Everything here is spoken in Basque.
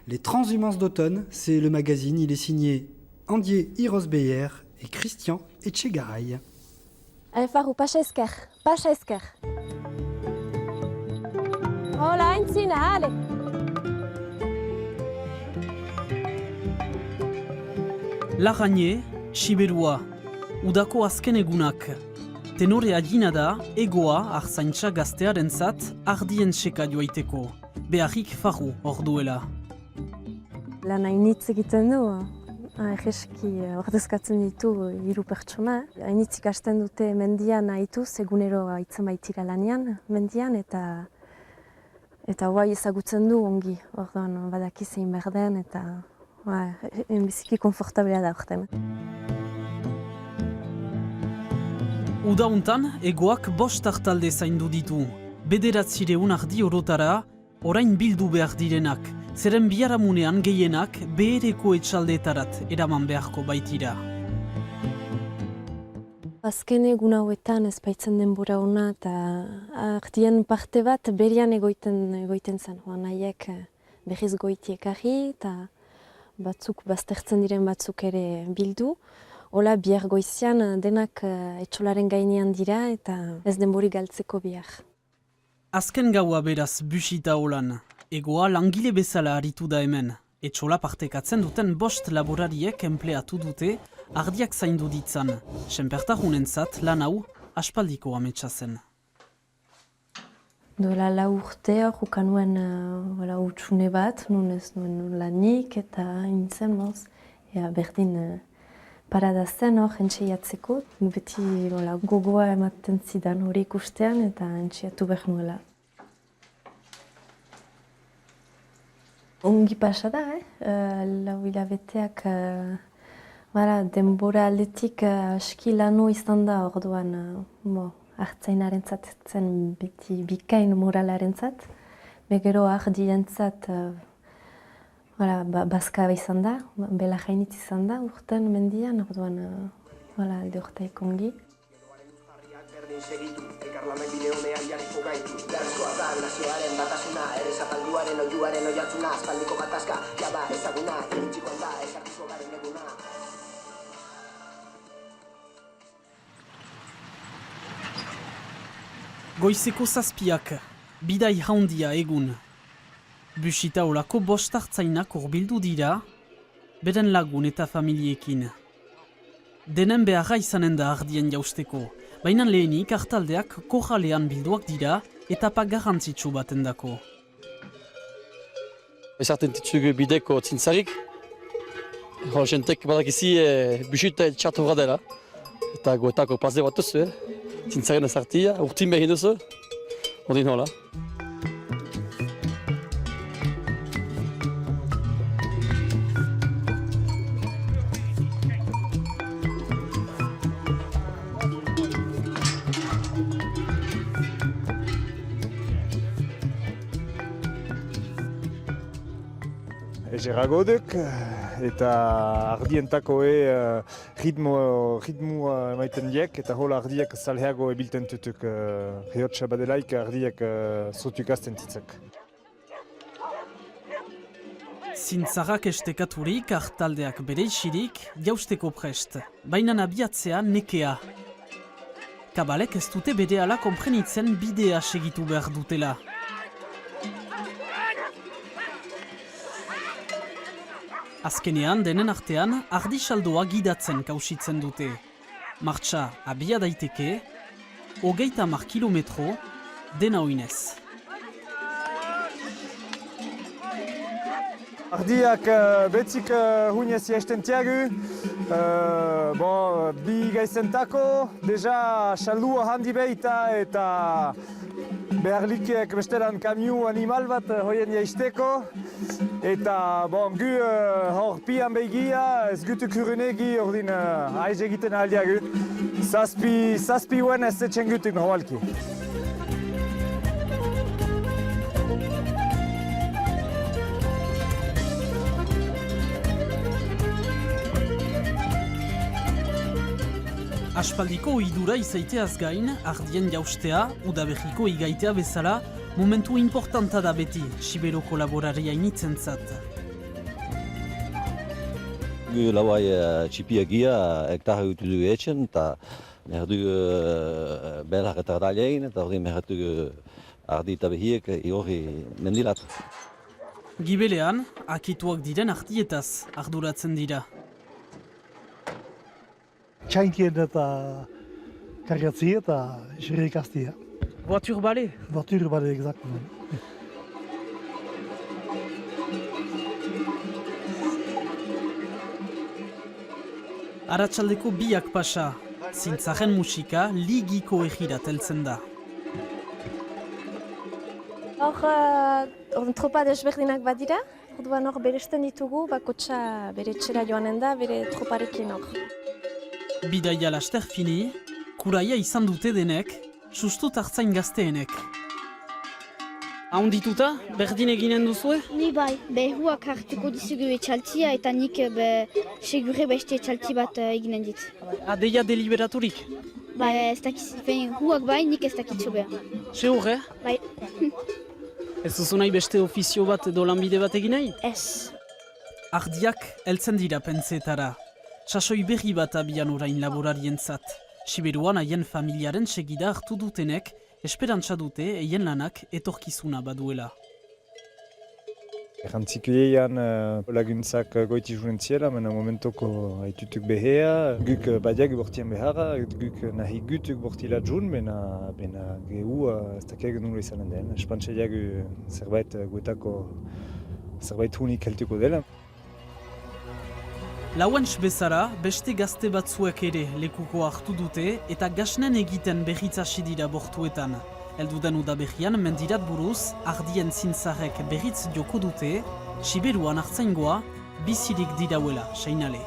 Les Transhumances d'automne, c'est le magazine, il est signé Andier Irosbeyer et Christian Etchegaray. Allez, Farou, pacha esker. Hola, entzina, allez. Larrañe, Siberua, udako azken egunak. Tenore agina da, egoa arzaintza gaztearentzat ardien seka joaiteko. Beharrik Farru orduela. Lan hainitz egiten du, egeski ordezkatzen ditu 3 pertsona. Hainitz ikasten dute mendian haituz, egunero haitzen baitira lanean mendian, eta guai ezagutzen du ongi. Orduan badaki zein behar den, eta biziki konfortablea da orten. Uda hontan, egoak 5 artalde zaindu ditu. 900 ardi orotara, orain bildu behar direnak. Zeren biharamunean gehienak behereko etxaldetarat eraman beharko baitira. Azken egun hauetan ez baitzen denbora ona, eta ardien parte bat berian egoiten zen. Nahiek berriz goitiek argi, eta batzuk baztertzen diren batzuk ere bildu. Hola, bihar goizian denak etxolaren gainean dira, eta ez denbori galtzeko bihar. Azken gaua beraz busita holan. Egoa langile bezala aritu da hemen. Etxola partekatzen duten 5 laborariek enpleatu dute ardiak zaindu ditzan. Senpertarunentzat lan hau aspaldiko ametsa zen. Duela 4 urte hor ukanuen utxune bat, nun ez nuen lanik eta nintzen moz. Berdin parada zen hor entxeiatzeko. Beti gogoa ematen zidan hori ikustean eta entxeiatu behar nuela. Ongi pasa da, lau hilabeteak denbora aldetik aski lanu izan da orduan hartzainarentzat zen beti bikain moralarentzat. Gero ardientzat bazka izan da, bela jainitz izan da urten mendian, orduan alde horretaik ongi. Elkarlanak bideunean jarriko gaitu, beharrezkoa da nazioaren batasuna, errezapalduaren oiuaren oiatzuna, aspaldiko gatazka, jaba ezaguna, iritsiko da, esartiko garen eguna. Goizeko 7, bidai handia egun. Busita olako 5 hartzainak urbildu dira, beren lagun eta familiekin. Denen beharra izanen da ardien jausteko. Baina lehenik hartaldeak kojalean bilduak dira etapa garrantzitsu batendako. Ezarten ditugu bideko zintzarik. Jentek badakizi busita txartu dela. Eta goetako pasde bat duzu, zintzaren ezartia, urtin behin duzu. Ordin hola. Ezeragodek eta ardientakoe ritmu emaiten diek eta hola ardiak zalheago ebilten tutuk riotxa badelaik ardiak zotuk azten titzak. Zintzarrak estekaturik hartaldeak bere isirik jausteko prest, baina abiatzea nekea. Kabalek ez dute berehala konprenitzen bidea segitu behar dutela. Azkenean, denen artean, ardi saldoa gidatzen kausitzen dute. Martxa abia daiteke, 30 kilometro, dena oinez. Ardiak betzik huinez jaisten tiagu, bi gaizentako, deja saldua handi behita eta beharlikek bestelan kamiu animal bat hoien jaisteko. Eta gu hor pian behigia, ez gutuk hurunegi ordin haiz egiten aldiagu. Zazpi huen ez zetxen gutuk normalki. Aspaldiko idura izaiteaz gain, ardien jaustea, udaberriko igaitea bezala, momentu importanta da beti, Siberoko laboraria initzentzat. Gu lauai txipiak gira, hektarra gutu dugu etxen, eta behar dugu belar eta ardalein, eta hori behar dugu ardi eta behiek hori mendilatu. Gibelean, akituak diren ardietaz arduratzen dira. Txaintien eta kargatzi eta xerrik aztia. Voiture bale? Voiture bale, exactement. Aratsaldeko biak pasa, zintzaren musika ligiko egirat heltzen da. Hor tropa desberdinak badira, orduan hor beresten ditugu, bakotxa bere txera joanen da, bere troparekin hor. Bidaia laster fini, kuraia izan dute denek, sustut hartzain gazteenek. Ahondituta, berdin eginen duzue? Ni bai, behuak hartuko dizugu etxaltia eta nik segure beste etxalti bat eginen dit. Adeia deliberaturik? Ez dakiz, huak bai, nik ez dakitzu behar. Seur, Bai, Ez duzu nahi beste ofizio bat edo lanbide bat egin nahi? ez. Ardiak heltzen dira pentsetara. Sasoi berri bat abian orain laborarientzat. Siberuan haien familiaren segida hartu dutenek, esperantza dute eien lanak etorkizuna baduela. Jantzikueian laguntzak goiti juntziela, mena momentoko haitutuk behea. Guk badiak bortien beharra, guk nahi gutuk bortila jun, bena gehu ez dakiak nula izanen den. Espantzaiak zerbait guetako zerbait hunik heltuko dela. Lauentz bezala, beste gazte batzuek ere lekuko hartu dute eta gasnen egiten berritzasi dira bortuetan. Elduden udaberrian mendirat buruz, ardien zintzarek berritz joko dute, Siberuan hartzaingoa bizirik dirauela, seinale.